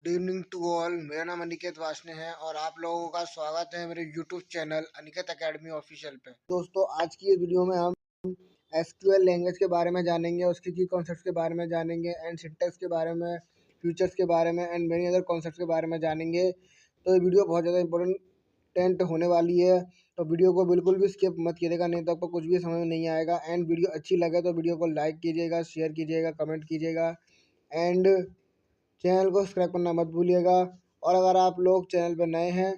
Good evening to all. मेरा नाम अनिकेत वासने है और आप लोगों का स्वागत है मेरे YouTube channel Aniket academy official पे। दोस्तों, आज की ये वीडियो में हम एसक्यूएल लैंग्वेज के बारे में जानेंगे, उसके की कॉन्सेप्ट्स के बारे में जानेंगे एंड सिंटैक्स के बारे में, फीचर्स के बारे में एंड मेनी अदर कॉन्सेप्ट्स के बारे में जानेंगे। तो ये वीडियो बहुत ज़्यादा इंपॉर्टेंट होने वाली है, तो वीडियो को बिल्कुल भी स्किप मत कीजिएगा, नहीं तो आपको कुछ भी समझ में नहीं आएगा। एंड वीडियो अच्छी लगे तो वीडियो को लाइक कीजिएगा, शेयर कीजिएगा, कमेंट कीजिएगा एंड चैनल को सब्सक्राइब करना मत भूलिएगा। और अगर आप लोग चैनल पर नए हैं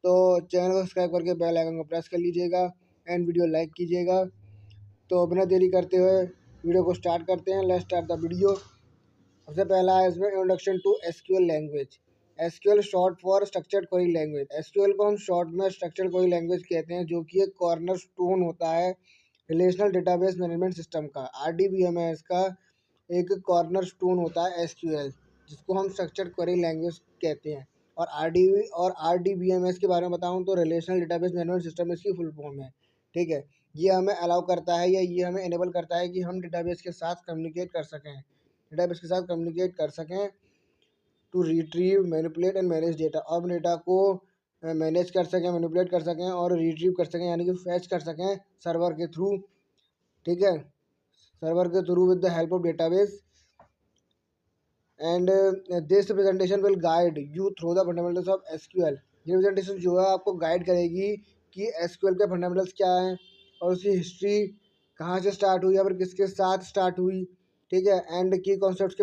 तो चैनल को सब्सक्राइब करके बेल आइकन को प्रेस कर लीजिएगा एंड वीडियो लाइक कीजिएगा। तो बिना देरी करते हुए वीडियो को स्टार्ट करते हैं। Let's start the video. सबसे पहला है इसमें introduction to SQL language. SQL short for structured query language. SQL को हम शॉर्ट में स्ट्रक्चर्ड क्वेरी लैंग्वेज कहते हैं, जो कि एक कॉर्नर स्टोन होता है रिलेशनल डेटाबेस मैनेजमेंट सिस्टम का। आरडीबीएमएस का एक कॉर्नर स्टोन होता है एसक्यूएल, जिसको हम स्ट्रक्चर्ड क्वेरी लैंग्वेज कहते हैं। और आरडीबीएमएस के बारे में बताऊं तो रिलेशनल डेटाबेस मैनेजमेंट सिस्टम इसकी फुल फॉर्म है। ठीक है, ये हमें अलाउ करता है या ये हमें इनेबल करता है कि हम डेटाबेस के साथ कम्युनिकेट कर सकें to retrieve, manipulate and manage data. और डेटा को मैनेज कर सकें, मैनिपुलेट कर सकें और रिट्रीव कर सकें, यानी कि फैच कर सकें सर्वर के थ्रू। ठीक है, सर्वर के through with the help of database. And this presentation will guide you through the fundamentals of SQL. ये प्रेजेंटेशन जो है आपको गाइड करेगी कि एसक्यूएल के फंडामेंटल्स क्या हैं और उसकी हिस्ट्री कहाँ से स्टार्ट हुई या फिर किसके साथ स्टार्ट हुई। ठीक है, एंड की कॉन्सेप्ट्स के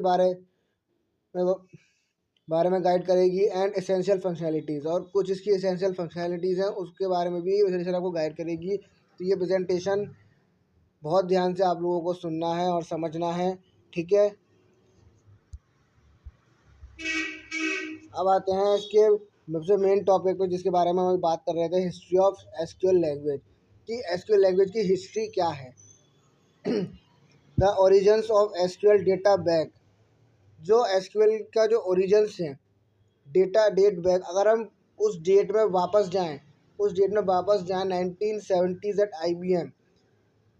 बारे में गाइड करेगी एंड एसेंशियल फंक्शनैलिटीज़, और कुछ इसकी एसेंशियल फंक्शनैलिटीज़ हैं उसके बारे में भी प्रेजेंटेशन आपको गाइड करेगी। तो ये प्रेजेंटेशन बहुत ध्यान से आप लोगों को सुनना है और समझना है। ठीक है, अब आते हैं इसके सबसे मेन टॉपिक पे, जिसके बारे में हम बात कर रहे थे, हिस्ट्री ऑफ एसक्यूएल लैंग्वेज। कि एसक्यूएल लैंग्वेज की हिस्ट्री क्या है। The origins of SQL data back. जो एसक्यूएल का जो ओरिजिन्स हैं, डेटा डेट बैक, अगर हम उस डेट में वापस जाएं 1970s एट IBM।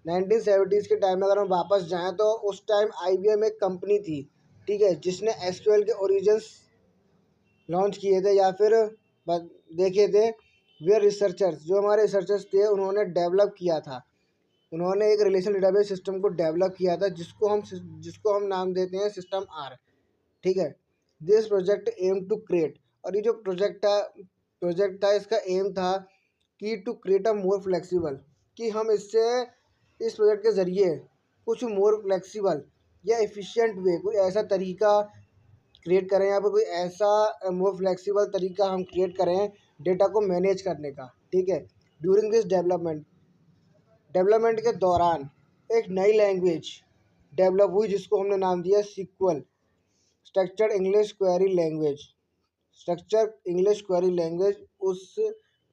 1970s के टाइम में अगर हम वापस जाएं तो उस टाइम IBM एक कंपनी थी, ठीक है, जिसने एसक्यूएल के ओरिजिन्स लॉन्च किए थे या फिर देखे थे। वे रिसर्चर्स, जो हमारे रिसर्चर्स थे, उन्होंने डेवलप किया था, उन्होंने एक रिलेशन डेटाबेस सिस्टम को डेवलप किया था, जिसको हम नाम देते हैं सिस्टम आर। ठीक है, this project aim to create, और ये जो प्रोजेक्ट था इसका एम था कि to create a more flexible, कि हम इस प्रोजेक्ट के ज़रिए कुछ मोर फ्लेक्सिबल या एफिशिएंट वे, कोई ऐसा तरीका क्रिएट करें, यहाँ पर कोई ऐसा मोर फ्लेक्सिबल तरीका हम क्रिएट करें डेटा को मैनेज करने का। ठीक है, ड्यूरिंग दिस डेवलपमेंट के दौरान एक नई लैंग्वेज डेवलप हुई, जिसको हमने नाम दिया sequel, structured English query language. Structure English query language उस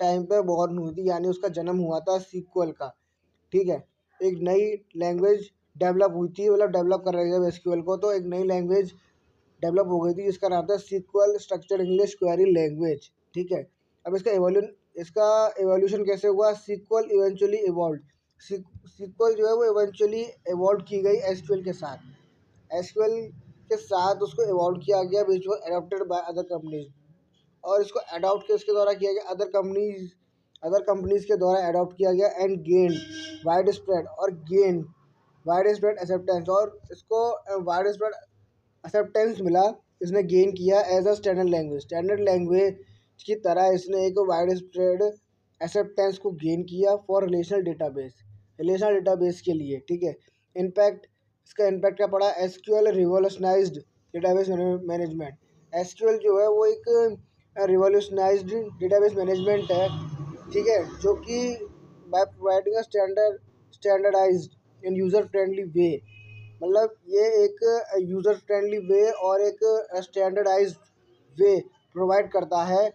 टाइम पे बॉर्न हुई थी, यानी उसका जन्म हुआ था सीक्वल का। ठीक है, एक नई लैंग्वेज डेवलप हुई थी, मतलब डेवलप कर रहे थे एसक्यूएल को, तो एक नई लैंग्वेज डेवलप हो गई थी जिसका नाम था sequel, structured English query language. ठीक है, अब इसका एवोल्यूशन कैसे हुआ। सीक्वल इवेंचुअली इवॉल्व, सीक्वल जो है वो इवेंचुअली इवॉल्व की गई एसक्यूएल के साथ उसको इवॉल्व किया गया, which was adopted by other companies. और इसको अडॉप्ट किसके द्वारा किया गया, अदर कंपनीज के द्वारा अडॉप्ट किया गया। And gain wide spread acceptance, और इसको वाइड स्प्रेड एक्सेप्टेंस मिला, इसने गेन किया एज अ स्टैंडर्ड लैंग्वेज की तरह। इसने एक वाइड स्प्रेड एक्सेप्टेंस को गेन किया फॉर रिलेशनल डेटाबेस के लिए। ठीक है, इसका इम्पैक्ट क्या पड़ा। SQL revolutionised database management. SQL जो है वो एक रिवॉल्यूशनाइज्ड डेटाबेस मैनेजमेंट है, ठीक है, जो कि by providing a standardized in user friendly way, मतलब ये एक यूज़र फ्रेंडली वे और एक स्टैंडर्डाइज्ड वे प्रोवाइड करता है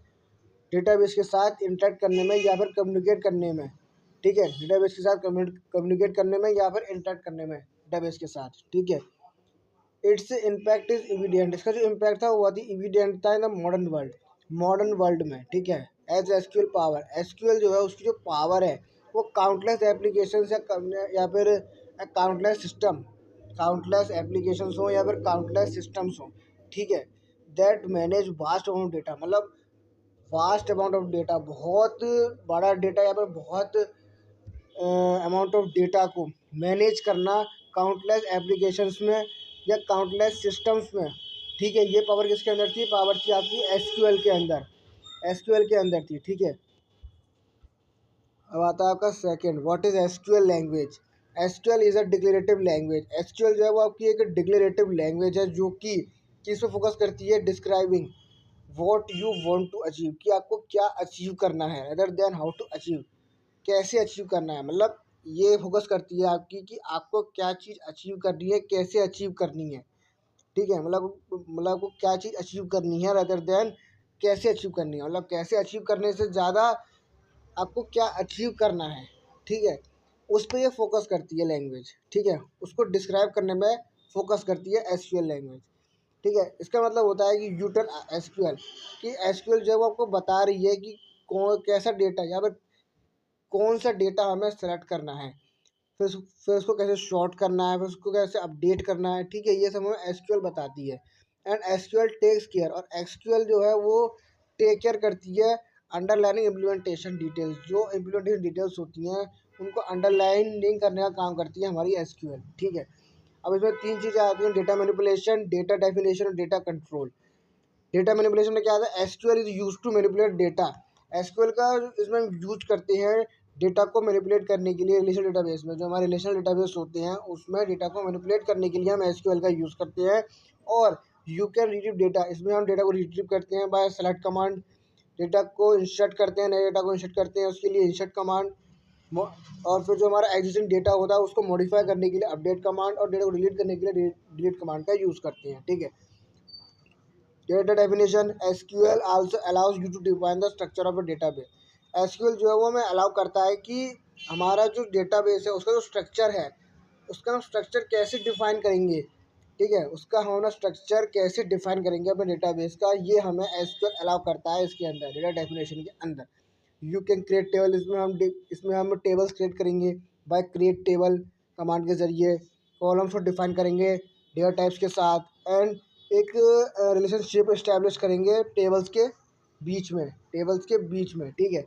डेटाबेस के साथ इंटरेक्ट करने में या फिर कम्युनिकेट करने में। ठीक है, डेटाबेस के साथ कम्युनिकेट करने में या फिर इंटरेक्ट करने में डेटाबेस के साथ। ठीक है, इट्स इम्पैक्ट इज इविडेंट, इसका जो इम्पैक्ट था वो बहुत ही इविडेंट था इन द मॉडर्न वर्ल्ड में। ठीक है, एज एसक्यूएल जो है उसकी जो पावर है वो काउंटलेस एप्लीकेशन या फिर काउंटलेस एप्लीकेशंस हो या फिर काउंटलेस सिस्टम्स हो। ठीक है, that manage vast amount data, मतलब वास्ट अमाउंट ऑफ डेटा, बहुत बड़ा डेटा या फिर बहुत अमाउंट ऑफ डेटा को मैनेज करना काउंटलेस एप्लीकेशंस में या काउंटलेस सिस्टम्स में। ठीक है, ये पावर किसके अंदर थी? पावर थी आपकी एसक्यूएल के अंदर, एसक्यूएल के अंदर थी। ठीक है, अब आता है आपका second, what is SQL language. SQL is a declarative language. SQL जो है वो आपकी एक डिक्लेरेटिव लैंग्वेज है जो कि किस पे फोकस करती है? Describing what you want to achieve, कि आपको क्या अचीव करना है, other than how to achieve, कैसे अचीव करना है। मतलब ये फोकस करती है आपकी कि आपको क्या चीज़ अचीव करनी है, कैसे अचीव करनी है। ठीक है, मतलब आपको क्या चीज़ अचीव करनी है अदर देन कैसे अचीव करनी है। मतलब कैसे अचीव करने से ज़्यादा आपको क्या अचीव करना है। ठीक है, उस पर ये फोकस करती है लैंग्वेज। ठीक है, उसको डिस्क्राइब करने में फोकस करती है एसक्यूएल लैंग्वेज। ठीक है, इसका मतलब होता है कि यूटर एसक्यूएल, कि एसक्यूएल जो है वो आपको बता रही है कि कौन कैसा डेटा या फिर कौन सा डेटा हमें सेलेक्ट करना है, फिर उसको कैसे शॉर्ट करना है, फिर उसको कैसे अपडेट करना है। ठीक है, ये सब हमें एसक्यूएल बताती है। एंड एसक्यूएल टेक्स केयर, और एसक्यूएल जो है वो टेक केयर करती है अंडरलाइनिंग इम्प्लीमेंटेशन डिटेल्स, जो इम्प्लीमेंटेशन डिटेल्स होती हैं उनको अंडरलाइनिंग करने का काम करती है हमारी एसक्यूएल। ठीक है, अब इसमें तीन चीज़ें आती हैं, डेटा मैनिपुलेशन, डेटा डेफिनेशन और डेटा कंट्रोल। डेटा मैनिपुलेशन में क्या आता है? SQL is use to manipulate data. SQL का इसमें यूज करते हैं डेटा को मैनिपुलेट करने के लिए। रिलेशनल डेटाबेस में, जो हमारे रिलेशनल डेटाबेस होते हैं उसमें डेटा को मैनिपुलेट करने के लिए हम एसक्यूएल का यूज़ करते हैं। और यू कैन रिट्रीव डेटा, इसमें हम डेटा को रिट्रीव करते हैं बाय सेलेक्ट कमांड। डेटा को इंसर्ट करते हैं, नए डेटा को इंसर्ट करते हैं, उसके लिए इंसर्ट कमांड। और फिर जो हमारा एग्जिस्टिंग डेटा होता है उसको मॉडिफाई करने के लिए अपडेट कमांड, और डेटा को डिलीट करने के लिए डिलीट कमांड का यूज़ करते हैं। ठीक है, data definition, SQL also allows you to define the structure of a database. SQL जो है वो हमें अलाउ करता है कि हमारा जो डेटाबेस है उसका जो स्ट्रक्चर है, उसका हम स्ट्रक्चर कैसे डिफाइन करेंगे। ठीक है, उसका हम अपना स्ट्रक्चर कैसे डिफाइन करेंगे अपने डेटाबेस का, ये हमें एसक्यूएल अलाउ करता है इसके अंदर, डेटा डेफिनेशन के अंदर। यू कैन क्रिएट टेबल, इसमें हम टेबल्स क्रिएट करेंगे बाय क्रिएट टेबल कमांड के ज़रिए। कॉलम्स को डिफाइन करेंगे डेटा टाइप्स के साथ। एंड एक रिलेशनशिप इस्टेब्लिश करेंगे टेबल्स के बीच में। ठीक है,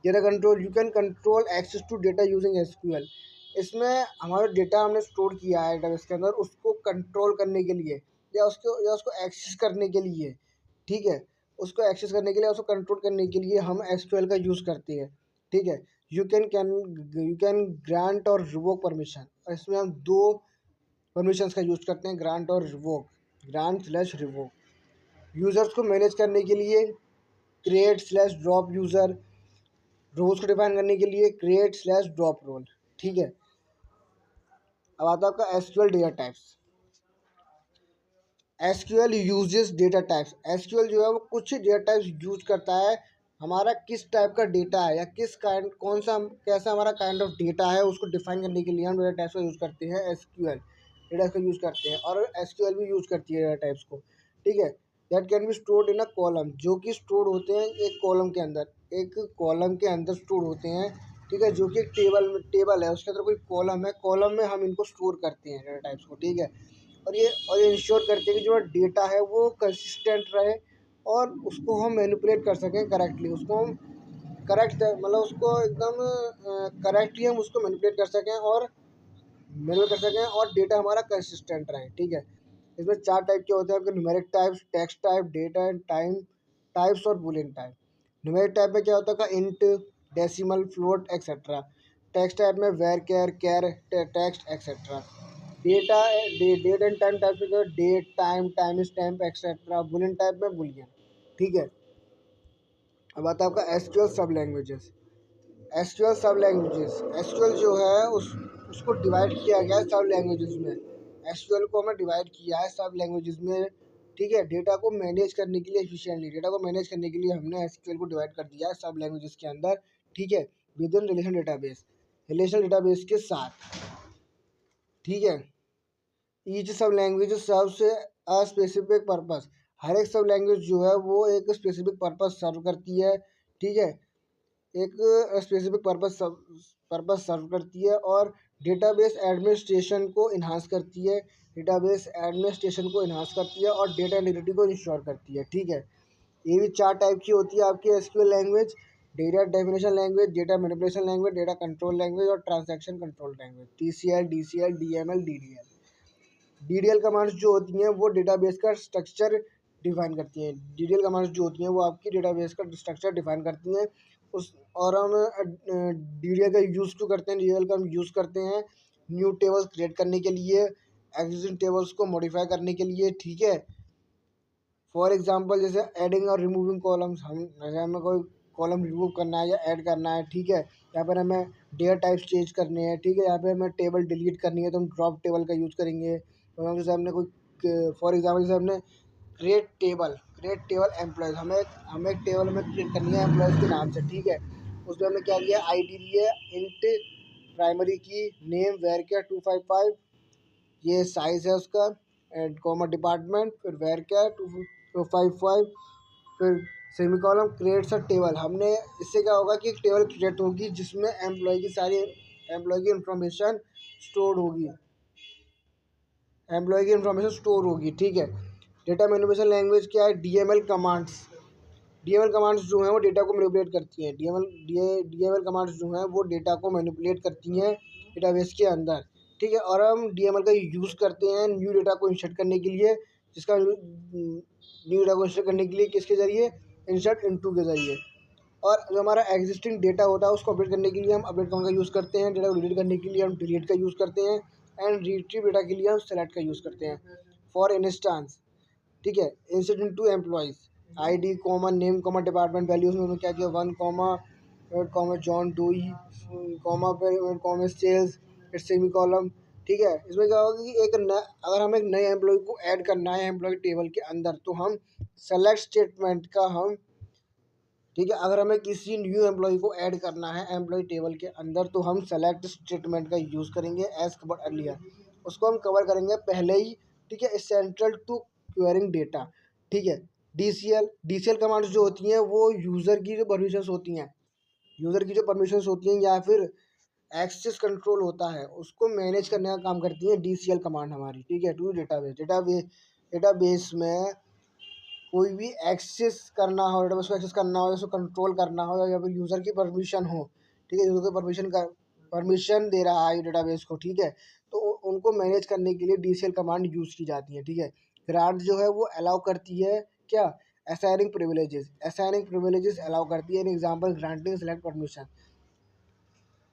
data control, you can control access to data using SQL. इसमें हमारा डेटा हमने स्टोर किया है डेटाबेस के अंदर, उसको कंट्रोल करने के लिए या उसको एक्सेस करने के लिए। ठीक है, उसको एक्सेस करने के लिए, उसको कंट्रोल करने के लिए हम एसक्यूएल का यूज़ करते हैं। ठीक है, यू कैन ग्रांट और रिवोक परमिशन, और इसमें हम दो परमिशंस का यूज़ करते हैं, ग्रांट और revoke, grant slash revoke. Users को मैनेज करने के लिए create slash drop user, roles को डिफाइन करने के लिए क्रिएट स्लैश ड्रॉप रोल। ठीक है, अब आता है आपका SQL data types. SQL uses data types. SQL जो है वो कुछ डेटा टाइप्स यूज करता है, हमारा किस टाइप का डेटा है या किस काइंड, कौन सा कैसा हमारा काइंड ऑफ डेटा है उसको डिफाइन करने के लिए हम डेटा टाइप्स का यूज़ करते हैं। एसक्यूएल डेटा का यूज़ करते हैं, और एसक्यूएल भी यूज़ करती है डेटा टाइप्स को। ठीक है, that can be stored in a column, जो कि स्टोर होते हैं एक कॉलम के अंदर स्टोर होते हैं। ठीक है, जो कि एक टेबल है, उसके अंदर कोई कॉलम है, कॉलम में हम इनको स्टोर करते हैं डेटा टाइप्स को। ठीक है, और ये इंश्योर करते हैं कि जो डेटा है वो कंसिस्टेंट रहे, और उसको हम मैनिपुलेट कर सकें करेक्टली, उसको हम करेक्ट मतलब उसको एकदम करेक्टली हम उसको मैनिपुलेट कर सकें और डेटा हमारा कंसिस्टेंट रहे। ठीक है, इसमें चार टाइप के होते हैं आपके, numeric types, text type, data and time types और बूलियन टाइप। न्यूमेरिक टाइप में क्या होता है? Int, decimal, float etcetera. Text type में varchar, text etcetera. Date and time type में date, time stamp etcetera. Boolean type में Boolean. ठीक है, अब आता है आपका एसक्यूएल सब लैंग्वेजेस। एसक्यूएल जो है उसको डिवाइड किया गया है सब लैंग्वेजेस में। एसक्यूएल को हमें डिवाइड किया है सब लैंग्वेजेस में। ठीक है, डेटा को मैनेज करने के लिए एफिशिएंटली, डेटा को मैनेज करने के लिए हमने एसक्यूएल को डिवाइड कर दिया है सब लैंग्वेजेस के अंदर। ठीक है, विद इन रिलेशनल डेटाबेस के साथ। ठीक है, each sub language serves a specific purpose. हर एक सब लैंग्वेज जो है वो एक स्पेसिफिक पर्पस सर्व करती है। ठीक है, एक स्पेसिफिक पर्पस सर्व करती है, और डेटाबेस एडमिनिस्ट्रेशन को इन्हांस करती है। डेटाबेस एडमिनिस्ट्रेशन को इन्हांस करती है और डेटा इंटीग्रिटी को इंश्योर करती है। ठीक है, ये भी 4 टाइप की होती है आपकी SQL language: data definition language, data manipulation language, data control language और transaction control language, TCL, DCL, DML, DDL. DDL commands जो होती हैं वो डेटाबेस का स्ट्रक्चर डिफाइन करती हैं। डीडीएल कमांड्स जो होती हैं वो आपकी डेटाबेस का स्ट्रक्चर डिफाइन करती हैं। उस और हम डीडीएल का यूज़ क्यों करते हैं? डीडीएल का हम यूज़ करते हैं न्यू टेबल्स क्रिएट करने के लिए, एग्जिस्टिंग टेबल्स को मॉडिफाई करने के लिए। ठीक है, फॉर एग्जांपल जैसे एडिंग और रिमूविंग कॉलम्स, हमें कोई कॉलम रिमूव करना है या ऐड करना है। ठीक है, यहाँ पर हमें डेटा टाइप्स चेंज करने हैं। ठीक है, यहाँ पे हमें टेबल डिलीट करनी है तो हम ड्रॉप टेबल का यूज़ करेंगे। तो जैसे हमने कोई फॉर एग्जांपल जैसे हमने क्रिएट टेबल एम्प्लॉयज़, हमें एक टेबल हमें क्रिएट करनी है एम्प्लॉयज़ के नाम से। ठीक है, उसमें हमने क्या लिया, आईडी लिया, इंट प्राइमरी की, नेम वेर क्या 255, ये साइज़ है उसका, एंड कॉमा डिपार्टमेंट, फिर वेर क्या 255, फिर सेमीकोलन, क्रिएट्स अ टेबल। हमने इससे क्या होगा कि एक टेबल क्रिएट होगी जिसमें एम्प्लॉय की सारी एम्प्लॉय की इंफॉर्मेशन स्टोर होगी, ठीक है। डेटा मैनिपुलेशन लैंग्वेज क्या है? डीएमएल कमांड्स जो हैं वो डेटा को मैनिपुलेट करती हैं। डीएमएल कमांड्स जो हैं वो डेटा को मैनिपुलेट करती हैं डेटाबेस के अंदर। ठीक है, और हम डीएमएल का यूज़ करते हैं न्यू डेटा को इंसर्ट करने के लिए, किसके ज़रिए? इंसर्ट इनटू के ज़रिए। और जो हमारा एग्जिस्टिंग डेटा होता है उसको अपडेट करने के लिए हम अपडेट कमांड का यूज़ करते हैं। डेटा को डिलीट करने के लिए हम डिलीट का यूज़ करते हैं। एंड रिट्रीव डेटा के लिए हम सेलेक्ट का यूज़ करते हैं। फॉर इंस्टांस, ठीक है, insert into employees, ID comma name comma department values में क्या किया, 1 कॉमा जॉन डोई कॉमा फिर कॉमा सेल्स, फिर सेमीकोलन। ठीक है, इसमें क्या होगा कि अगर हमें एक नए एम्प्लॉय को ऐड करना है एम्प्लॉय टेबल के अंदर तो हम सेलेक्ट स्टेटमेंट का हम, ठीक है, अगर हमें किसी न्यू एम्प्लॉय को ऐड करना है एम्प्लॉय टेबल के अंदर तो हम सेलेक्ट स्टेटमेंट का यूज़ करेंगे एज कवर्ड अर्लियर, उसको हम कवर करेंगे पहले ही। ठीक है, सेंट्रल टू क्वेरिंग डेटा। ठीक है, डीसीएल कमांड्स जो होती हैं वो यूज़र की जो परमिशंस होती हैं या फिर एक्सेस कंट्रोल होता है उसको मैनेज करने का काम करती है डीसीएल कमांड हमारी। ठीक है, टू डेटाबेस में कोई भी एक्सेस करना हो, डेटाबेस को एक्सेस करना हो, उसको कंट्रोल करना हो, या फिर यूज़र की परमिशन हो। ठीक है, यूज़र को परमिशन दे रहा है डेटाबेस को। ठीक है, तो उनको मैनेज करने के लिए डीसीएल कमांड यूज़ की जाती है। ठीक है, ग्रांट जो है वो अलाउ करती है क्या, असाइनिंग प्रिविलेजेस अलाउ करती है। इन एग्जांपल ग्रांटिंग सेलेक्ट परमिशन,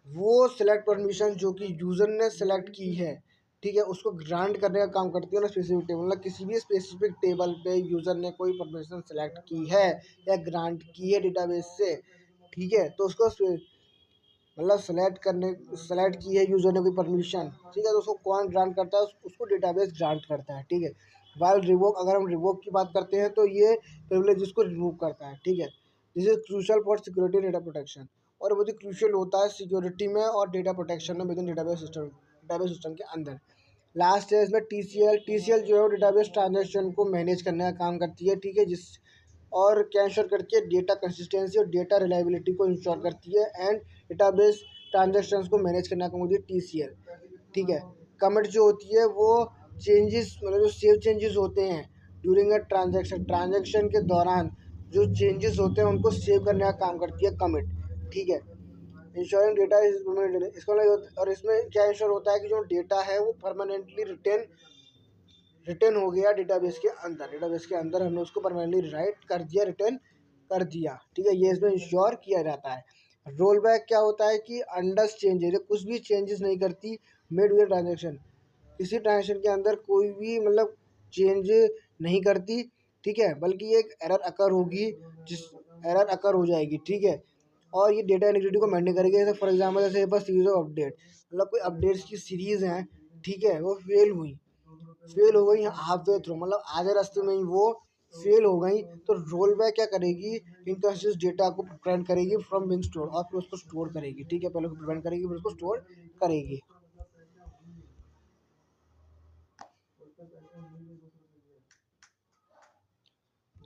वो सेलेक्ट परमिशन जो कि यूज़र ने सेलेक्ट की है, ठीक है, उसको ग्रांट करने का काम करती है ना स्पेसिफिक टेबल, मतलब किसी भी स्पेसिफिक टेबल पे यूज़र ने कोई परमिशन सेलेक्ट की है या ग्रांट की है डेटाबेस से। ठीक है, तो उसको मतलब सेलेक्ट की है यूज़र ने कोई परमिशन, ठीक है, तो उसको कौन ग्रांट करता है? उसको डेटाबेस ग्रांट करता है। ठीक है, वाइल रिवोक, अगर हम रिवोक की बात करते हैं तो ये प्रिविलेज को रिमूव करता है। ठीक है, this is crucial for security data protection, और बहुत ही क्रूशल होता है सिक्योरिटी में और डेटा प्रोटेक्शन में विद इन डेटाबेस सिस्टम के अंदर। लास्ट है इसमें टीसीएल जो है डेटाबेस ट्रांजेक्शन को मैनेज करने का काम करती है। ठीक है, जिस और क्या इंश्योर करती है? डेटा कंसिस्टेंसी और डेटा रिलायबिलिटी को इंश्योर करती है एंड डेटाबेस ट्रांजेक्शन्स को मैनेज करने का काम होती है टीसीएल। ठीक है, कमिट जो होती है वो चेंजेस, मतलब जो सेव चेंजेस होते हैं ड्यूरिंग अ ट्रांजेक्शन के दौरान जो चेंजेस होते हैं उनको सेव करने का काम करती है कमिट। ठीक है, इंश्योरिंग डेटा इज इसका मतलब, और इसमें क्या इंश्योर होता है कि जो डेटा है वो परमानेंटली रिटर्न हो गया डेटाबेस के अंदर हमने उसको परमानेंटली राइट कर दिया, रिटर्न कर दिया। ठीक है, ये इसमें इंश्योर किया जाता है। रोल बैक क्या होता है कि अंडर चेंजेस, कुछ भी चेंजेस नहीं करती मेड विद ट्रांजेक्शन, किसी ट्रांजेक्शन के अंदर कोई भी मतलब चेंज नहीं करती। ठीक है, बल्कि एक एरर अकर हो जाएगी। ठीक है, और ये डेटा इंटीग्रिटी को मेंटेन करेगी। जैसे फॉर एग्जांपल जैसे बस सीरीज ऑफ अपडेट, मतलब कोई अपडेट्स की सीरीज़ हैं, ठीक है, वो फेल हो गई हाफ वे थ्रू, मतलब आधे रास्ते में ही वो फेल हो गई, तो रोल बैक क्या करेगी? इनकंसिस्टेंट डेटा को प्रिवेंट करेगी फ्रॉम बीइंग स्टोर, और फिर उसको स्टोर करेगी। ठीक है, पहले उसको प्रिवेंट करेगी फिर उसको स्टोर करेगी।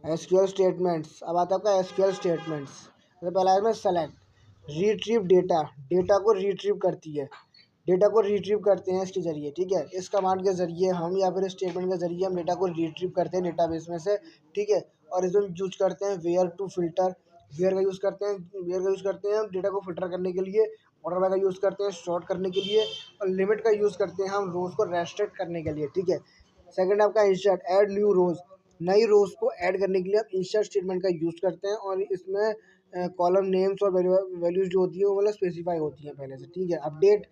एसक्यूएल स्टेटमेंट्स, अब आता है आपका एसक्यूएल स्टेटमेंट्स। तो पहला है इसमें सेलेक्ट, रिट्रीव डेटा को रिट्रीव करती है। डेटा को रिट्रीव करते हैं इसके ज़रिए, ठीक है। इस कमांड के ज़रिए हम या फिर स्टेटमेंट के ज़रिए हम डेटा को रिट्रीव करते हैं डेटाबेस में से, ठीक है। और इसमें यूज करते हैं वेयर टू फिल्टर, वेयर का यूज़ करते हैं, वेयर का यूज़ करते हैं हम डेटा को फिल्टर करने के लिए, ऑर्डर बाय का यूज़ करते हैं सॉर्ट करने के लिए, और लिमिट का यूज़ करते हैं हम रोज़ को रेस्ट्रिक्ट करने के लिए, ठीक है। सेकंड आपका इंसर्ट, ऐड न्यू रोज़, नई रोज़ को ऐड करने के लिए हम इंसर्ट स्टेटमेंट का यूज़ करते हैं, और इसमें कॉलम नेम्स और वैल्यूज जो होती है वो मतलब स्पेसिफाई होती हैं पहले से, ठीक है। अपडेट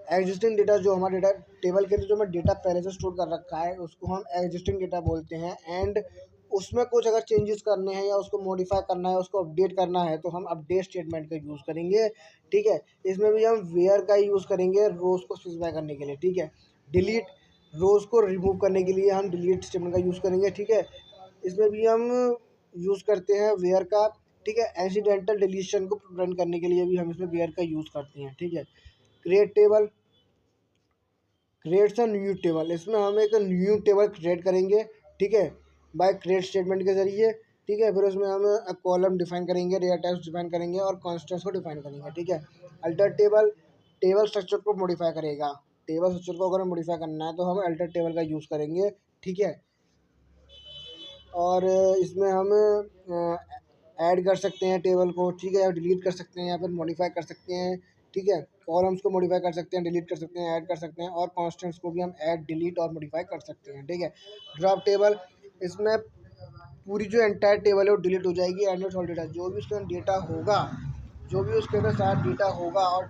एग्जिस्टिंग डेटा, जो हमारा डेटा टेबल के अंदर जो हमें डेटा पहले से स्टोर कर रखा है उसको हम एग्जिस्टिंग डेटा बोलते हैं। एंड उसमें कुछ अगर चेंजेस करने हैं या उसको मॉडिफाई करना है, उसको अपडेट करना है, तो हम अपडेट स्टेटमेंट का यूज़ करेंगे, ठीक है। इसमें भी हम वेयर का यूज़ करेंगे रोज़ को स्पेसिफाई करने के लिए, ठीक है। डिलीट, रोज़ को रिमूव करने के लिए हम डिलीट स्टेटमेंट का यूज़ करेंगे, ठीक है। इसमें भी हम यूज़ करते हैं वेयर का, ठीक है। एक्सीडेंटल डिलीशन को प्रिवेंट करने के लिए भी हम इसमें वेयर का यूज़ करते हैं, ठीक है। Create table, creates a new table, इसमें हम एक न्यू टेबल क्रिएट करेंगे, ठीक है, बाय क्रिएट स्टेटमेंट के ज़रिए, ठीक है। फिर उसमें हम कॉलम डिफाइन करेंगे, डेटा टाइप्स डिफाइन करेंगे और कॉन्स्टेंट्स को डिफाइन करेंगे, ठीक है। अल्टर टेबल, टेबल स्ट्रक्चर को मॉडिफाई करेगा, टेबल स्ट्रक्चर को अगर मॉडिफाई करना है तो हम अल्टर टेबल का यूज़ करेंगे, ठीक है। और इसमें हम ऐड कर सकते हैं टेबल को, ठीक है, या डिलीट कर सकते हैं या फिर मॉडिफाई कर सकते हैं, ठीक है। कॉलम्स को मॉडिफाई कर सकते हैं, डिलीट कर सकते हैं, ऐड कर सकते हैं, और कॉन्स्टेंट्स को भी हम ऐड, डिलीट और मॉडिफाई कर सकते हैं, ठीक है। ड्रॉप टेबल, इसमें पूरी जो एंटायर टेबल है वो डिलीट हो जाएगी, एंड नॉट ऑल डेटा, जो भी उसके अंदर डेटा होगा, जो भी उसके अंदर सारा डेटा होगा और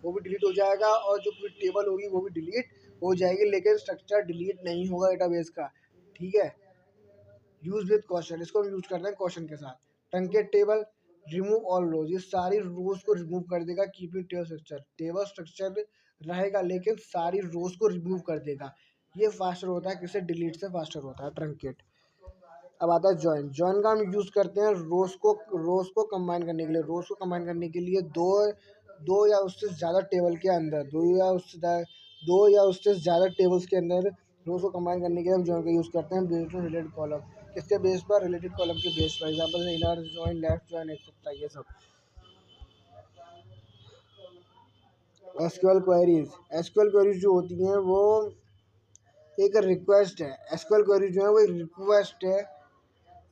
वो भी डिलीट हो जाएगा, और जो पूरी टेबल होगी वो भी डिलीट हो जाएगी, लेकिन स्ट्रक्चर डिलीट नहीं होगा डेटाबेस का, ठीक है। यूज विद क्वेश्चन, इसको हम यूज करते हैं क्वेश्चन के साथ। ट्रंकेट टेबल, रिमूव ऑल रोज, ये सारी रोज को रिमूव कर देगा, keeping table structure, table structure रहेगा लेकिन सारी रोज को रिमूव कर देगा। ये फास्टर होता है, किससे, डिलीट से फास्टर होता है ट्रंकेट। अब आता है ज्वाइन, ज्वाइन का हम यूज़ करते हैं रोज को कंबाइन करने के लिए, रोज को कंबाइन करने के लिए दो दो या उससे ज़्यादा टेबल के अंदर, दो या उससे ज़्यादा टेबल्स के अंदर रोज को कंबाइन करने के लिए हम ज्वाइन का यूज़ करते हैं बेस्ड ऑन रिलेटेड कॉलम, किसके बेस पर, रिलेटेड कॉलम के बेस पर, example inner join, left join, etcetera, ये सब। एसक्यूएल क्वेरीज, एसक्यूएल क्वेरीज जो होती हैं वो एक रिक्वेस्ट है, एसक्यूएल क्वेरी जो है वो एक रिक्वेस्ट है,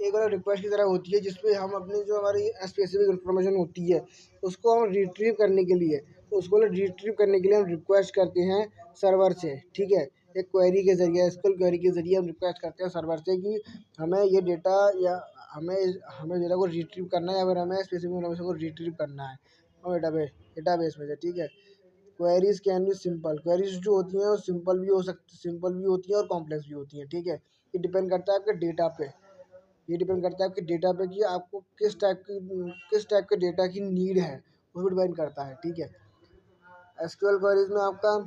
एक अलग रिक्वेस्ट की तरह होती है, जिसपे हम अपनी जो हमारी स्पेसिफिक इन्फॉर्मेशन होती है उसको हम रिट्रीव करने के लिए, हम रिक्वेस्ट करते हैं सर्वर से, ठीक है। एक क्वेरी के ज़रिए, एसक्यूएल क्वेरी के ज़रिए हम रिक्वेस्ट करते हैं सर्वर से कि हमें ये डेटा, या हमें हमें डेटा को रिट्रीव करना है, या फिर हमें स्पेसिफिक इन्फॉर्मेशन को रिट्रीव करना है और डेटाबेस में से, ठीक है। Queries can be simple, queries जो होती हैं वो सिंपल भी होती हैं और कॉम्प्लेक्स भी होती हैं, ठीक है। ये डिपेंड करता है आपके डेटा पे, ये डिपेंड करता है आपके डेटा पे कि आपको किस टाइप के डेटा की नीड है, वो भी डिपेंड करता है, ठीक है। एसक्यूएल क्वेरीज में आपका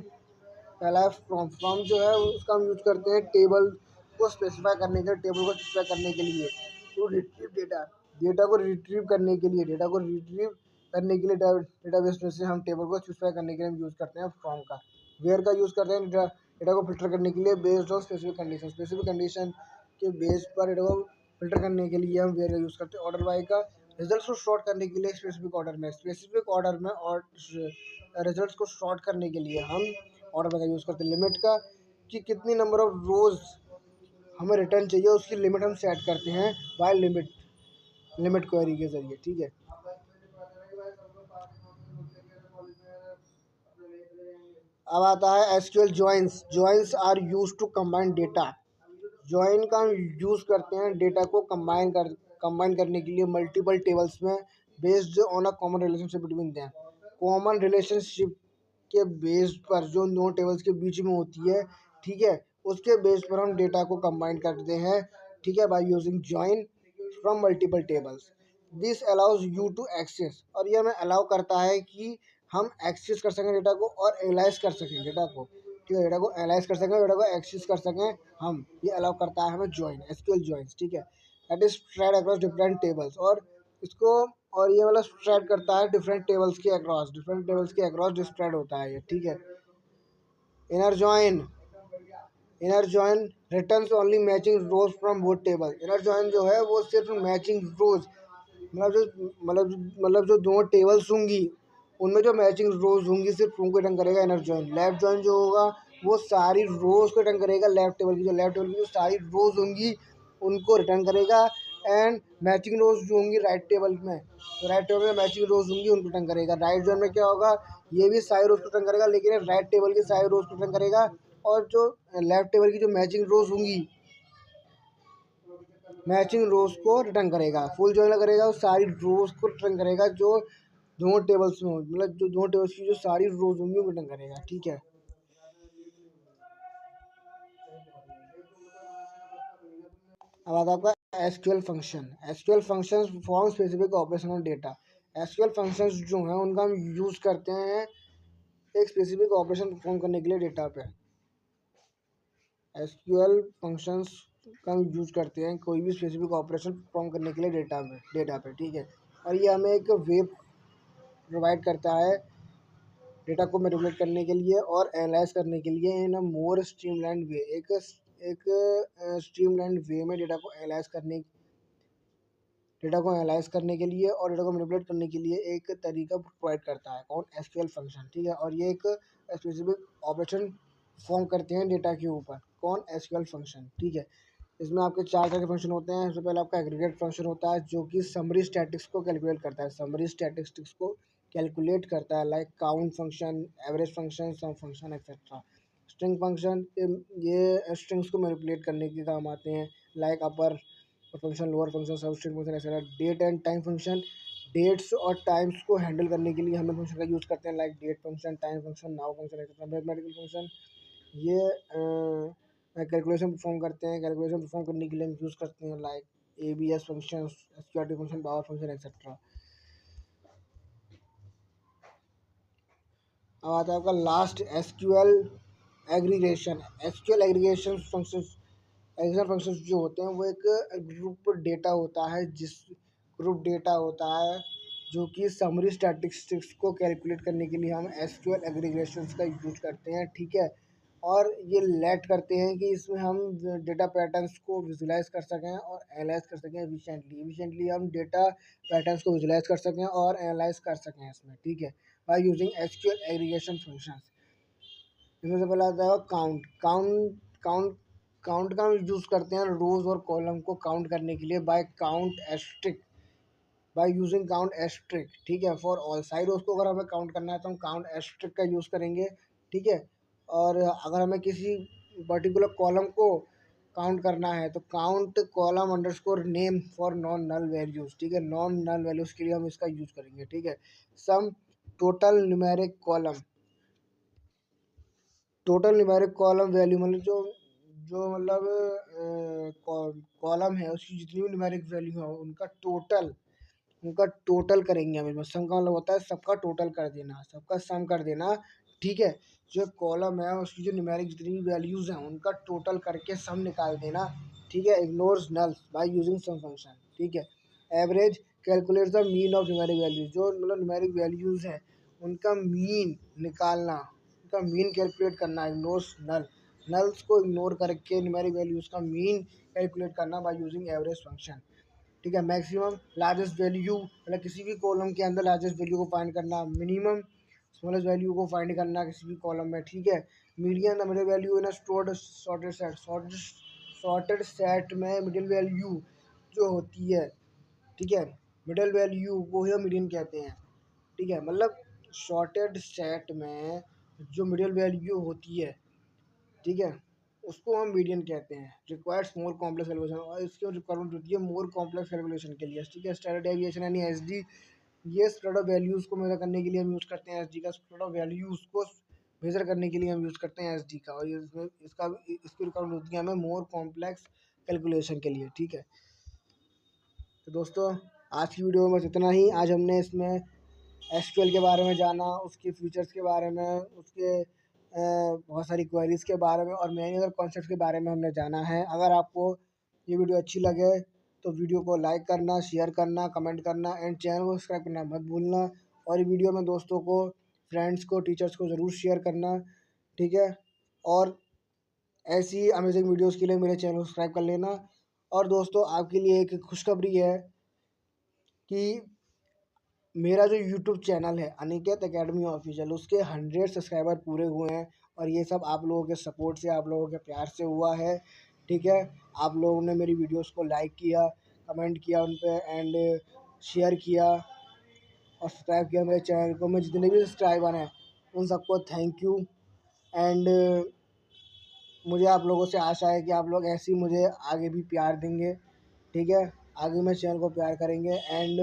पहला है फ्रॉम, फ्रॉम जो है उसका हम यूज करते हैं टेबल को स्पेसिफाई करने के लिए, टेबल को स्पेसिफाई करने के लिए, तो रिट्रीव डेटा, डेटा को रिट्रीव करने के लिए, डेटाबेस में से हम टेबल को स्पेसिफाई करने के लिए हम यूज़ करते हैं फ्रॉम का। वेयर का यूज़ करते हैं डेटा को फिल्टर करने के लिए बेस्ड ऑन स्पेसिफिक कंडीशन के बेस पर डेटा को फिल्टर करने के लिए हम वेयर का यूज़ करते हैं। ऑर्डर बाय का, रिजल्ट्स को शॉर्ट करने के लिए स्पेसिफिक ऑर्डर में और रिजल्ट्स को शॉर्ट करने के लिए हम ऑर्डर बाय का यूज़ करते हैं। लिमिट का, कि कितनी नंबर ऑफ रोज़ हमें रिटर्न चाहिए उसकी लिमिट हम सेट करते हैं बाय लिमिट क्वेरी के ज़रिए, ठीक है। अब आता है SQL joins, joins are use to combine data, join का हम यूज़ करते हैं डेटा को कंबाइन करने के लिए मल्टीपल टेबल्स में based on a common relationship between them, common relationship के बेस पर जो दो टेबल्स के बीच में होती है, ठीक है, उसके बेस पर हम डेटा को कंबाइन करते हैं, ठीक है, by using join from multiple tables. This allows you to access, और ये हमें अलाउ करता है कि हम एक्सेस कर सकें डेटा को और एनालाइज कर सकें डेटा को, ठीक है, डेटा को एनालाइज कर सकें, डेटा को एक्सेस कर सकें हम, ये अलाउ करता है हमें जॉइन, एसक्यूएल जॉइंस, ठीक है। That is spread across different tables, और इसको, और ये मतलब स्प्रेड करता है डिफरेंट टेबल्स के अक्रॉस स्प्रेड होता है ये, ठीक है। Inner join, returns only matching rose from both table, inner join जो है वो सिर्फ मैचिंग रोज, मतलब जो दो टेबल्स होंगी उनमें जो मैचिंग रोज होंगी सिर्फ उनको रिटर्न करेगा इनर जॉइन। लेफ्ट जॉइन जो होगा वो सारी रोज को रिटर्न करेगा, लेफ्ट टेबल की जो सारी रोज होंगी उनको रिटर्न करेगा। एंड मैचिंग रोज जो होंगी राइट टेबल में, तो राइट टेबल में मैचिंग रोज होंगी उनको रिटर्न करेगा। राइट जॉइन में क्या होगा, ये भी सारी रोज को रिटर्न करेगा लेकिन राइट टेबल की सारी रोज को रिटर्न करेगा। और जो लेफ्ट टेबल की जो मैचिंग रोज होंगी मैचिंग रोज को रिटर्न करेगा। फुल जॉइन करेगा वो सारी रोज को रिटर्न करेगा जो दोनों टेबल्स में, मतलब जो दोनों टेबल्स की जो सारी रोज होंगी वो रिटर्न करेगा। ठीक है, अब आता है आपका SQL function. SQL functions perform specific operation on data. SQL functions जो हैं उनका हम यूज करते हैं एक स्पेसिफिक ऑपरेशन परफॉर्म करने के लिए डेटा पे। एसक्यूएल फंक्शंस का हम यूज करते हैं कोई भी स्पेसिफिक ऑपरेशन परफॉर्म करने के लिए डेटा पे। ठीक है, और ये हमें एक वे प्रोवाइड करता है डेटा को मैनिपुलेट करने के लिए और एनालाइज करने के लिए इन अ मोर स्ट्रीमलाइंड वे। एक स्ट्रीमलाइंड वे में डेटा को एनालाइज करने के लिए और डेटा को मैनिपुलेट करने के लिए एक तरीका प्रोवाइड करता है कौन, एसक्यूएल फंक्शन। ठीक है, और ये एक स्पेसिफिक ऑपरेशन फॉर्म करते हैं डेटा के ऊपर, कौन, एसक्यूएल फंक्शन। ठीक है, इसमें आपके चार तरह के फंक्शन होते हैं। सबसे पहले आपका एग्रीगेट फंक्शन होता है जो कि समरी स्टैटिस्टिक्स को कैलकुलेट करता है, समरी स्टैटिस्टिक्स को कैलकुलेट करता है, like count function, average function, sum function etcetera. String function ये स्ट्रिंग्स को मैनिपुलेट करने के काम आते हैं, like upper function, lower function, substring function etcetera. Date and time function dates और टाइम्स को हैंडल करने के लिए हम फंक्शन का यूज़ करते हैं, like date function, time function, now function etcetera. Mathematical function ये कैलकुलेशन परफॉर्म करते हैं, कैलकुलेशन परफॉर्म करने के लिए हम यूज़ करते हैं, like ABS function, SQRT function, power function etcetera. अब आता है आपका last SQL aggregation. SQL aggregation functions, aggregation functions जो होते हैं वो एक ग्रुप डेटा होता है, जिस ग्रुप डेटा होता है जो कि समरी स्टैटिस्टिक्स को कैलकुलेट करने के लिए हम एसक्यूएल एग्रीगेशंस का यूज करते हैं। ठीक है, और ये लेट करते हैं कि इसमें हम डेटा पैटर्न्स को विजुलाइज कर सकें और एनालाइज कर सकें एफिशिएंटली हम डेटा पैटर्न्स को विजुलाइज कर सकें और एनालाइज कर सकें इसमें। ठीक है, by using SQL aggregation functions. इसमें से पहला आता है काउंट। काउंट काउंट का हम यूज़ करते हैं रोज और कॉलम को काउंट करने के लिए by count asterisk, by using count asterisk. ठीक है, फॉर ऑल साइड रोज को अगर हमें काउंट करना है तो हम काउंट एस्ट्रिक का यूज़ करेंगे। ठीक है, और अगर हमें किसी पर्टिकुलर कॉलम को काउंट करना है तो count column underscore name for non null values. ठीक है, नॉन नल वैल्यूज़ के लिए हम इसका यूज़ करेंगे। ठीक है, sum total numeric column, total numeric column value मतलब जो जो मतलब कॉलम है उसकी जितनी भी न्यूमेरिक वैल्यू है उनका टोटल करेंगे हम इसमें। सम का मतलब होता है सबका टोटल कर देना, सबका सम कर देना। ठीक है, जो कॉलम है उसकी जो न्यूमेरिक जितनी भी वैल्यूज़ हैं उनका टोटल करके सम निकाल देना। ठीक है, ignores nulls by using sum function. ठीक है, average calculate the mean of numeric values, जो मतलब न्यूमेरिक वैल्यूज़ हैं उनका मीन निकालना, उनका मीन कैलकुलेट करना, इग्नोर्स नल्स को इग्नोर करके न्यूमेरिक वैल्यूज़ का मीन कैलकुलेट करना बाय यूजिंग एवरेज फंक्शन। ठीक है, मैक्सिमम लार्जेस्ट वैल्यू मतलब किसी भी कॉलम के अंदर लार्जेस्ट वैल्यू को फाइंड करना, मिनिमम स्मॉलेस्ट वैल्यू को फाइंड करना किसी भी कॉलम में। ठीक है, median the middle value in a stored sorted set में मिडिल वैल्यू जो होती है, ठीक है, मिडिल वैल्यू को ही मीडियन कहते हैं। ठीक है, मतलब शॉर्टेड सेट में जो मिडिल वैल्यू होती है, ठीक है, उसको हम मीडियन कहते हैं। रिक्वायर्स मोर कॉम्प्लेक्स कैलकुलेशन, और इसकी रिक्वायरमेंट होती है मोर कॉम्प्लेक्स कैलकुलेशन के लिए। ठीक है, स्टैंडर्ड डेविएशन यानी एसडी, ये स्प्रेड ऑफ वैल्यूज़ को मेजर करने के लिए हम यूज़ करते हैं एसडी का। स्प्रेड ऑफ वैल्यूज़ को मेजर करने के लिए हम यूज़ करते हैं एसडी का, और ये इसकी रिक्वायरमेंट होती है हमें मोर कॉम्प्लेक्स कैलकुलेशन के लिए। ठीक है, तो दोस्तों आज की वीडियो में बस इतना ही। आज हमने इसमें एसक्यूएल के बारे में जाना, उसके फीचर्स के बारे में, उसके बहुत सारी क्वेरीज़ के बारे में और मेन अदर कॉन्सेप्ट के बारे में हमने जाना है। अगर आपको ये वीडियो अच्छी लगे तो वीडियो को लाइक करना, शेयर करना, कमेंट करना एंड चैनल को सब्सक्राइब करना मत भूलना। और ये वीडियो में दोस्तों को, फ्रेंड्स को, टीचर्स को ज़रूर शेयर करना। ठीक है, और ऐसी अमेजिंग वीडियोज़ के लिए मेरे चैनल को सब्सक्राइब कर लेना। और दोस्तों आपके लिए एक खुशखबरी है कि मेरा जो यूट्यूब चैनल है अनिकेत एकेडमी ऑफिशियल, उसके 100 सब्सक्राइबर पूरे हुए हैं और ये सब आप लोगों के सपोर्ट से, आप लोगों के प्यार से हुआ है। ठीक है, आप लोगों ने मेरी वीडियोस को लाइक किया, कमेंट किया उन पे एंड शेयर किया और सब्सक्राइब किया मेरे चैनल को। मैं जितने भी सब्सक्राइबर हैं उन सबको थैंक यू एंड मुझे आप लोगों से आशा है कि आप लोग ऐसे ही मुझे आगे भी प्यार देंगे। ठीक है, आगे मेरे चैनल को प्यार करेंगे एंड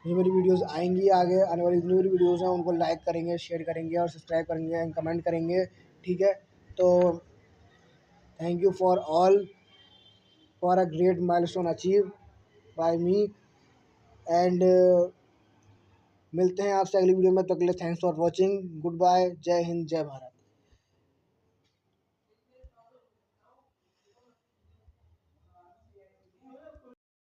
जो मेरी वीडियोस आएंगी, आगे आने वाली जितनी मेरी वीडियोस हैं उनको लाइक करेंगे, शेयर करेंगे और सब्सक्राइब करेंगे एंड कमेंट करेंगे। ठीक है, तो thank you for all for a great milestone achieve by me and मिलते हैं आपसे अगली वीडियो में। तब तक के लिए thanks for watching, good bye, जय हिंद, जय भारत।